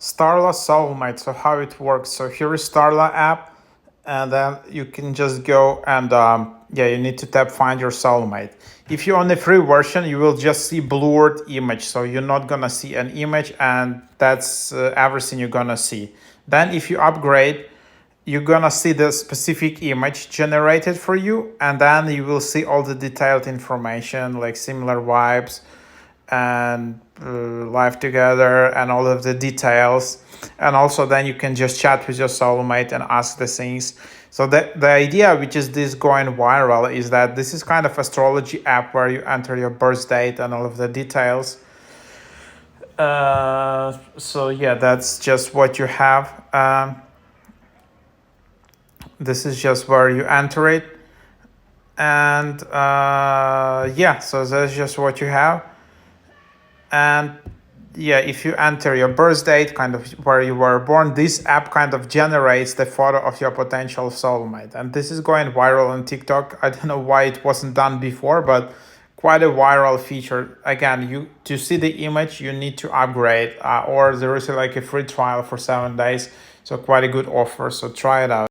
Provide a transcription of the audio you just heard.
Starla Soulmate. So how it works? So here is Starla app, and then you can just go and yeah, you need to tap find your soulmate. If you're on the free version, you will just see blurred image, so you're not gonna see an image, and that's everything you're gonna see. Then if you upgrade, you're gonna see the specific image generated for you, and then you will see all the detailed information like similar vibes and live together and all of the details. And also then you can just chat with your soulmate and ask the things. So the idea, which is this going viral, is that this is kind of astrology app where you enter your birth date and all of the details. So yeah, that's just what you have. This is just where you enter it, and yeah, so that's just what you have. And yeah, if you enter your birth date, kind of where you were born, this app kind of generates the photo of your potential soulmate. And this is going viral on TikTok. I don't know why it wasn't done before, but quite a viral feature. Again, you to see the image, you need to upgrade, or there is like a free trial for 7 days. So quite a good offer. So try it out.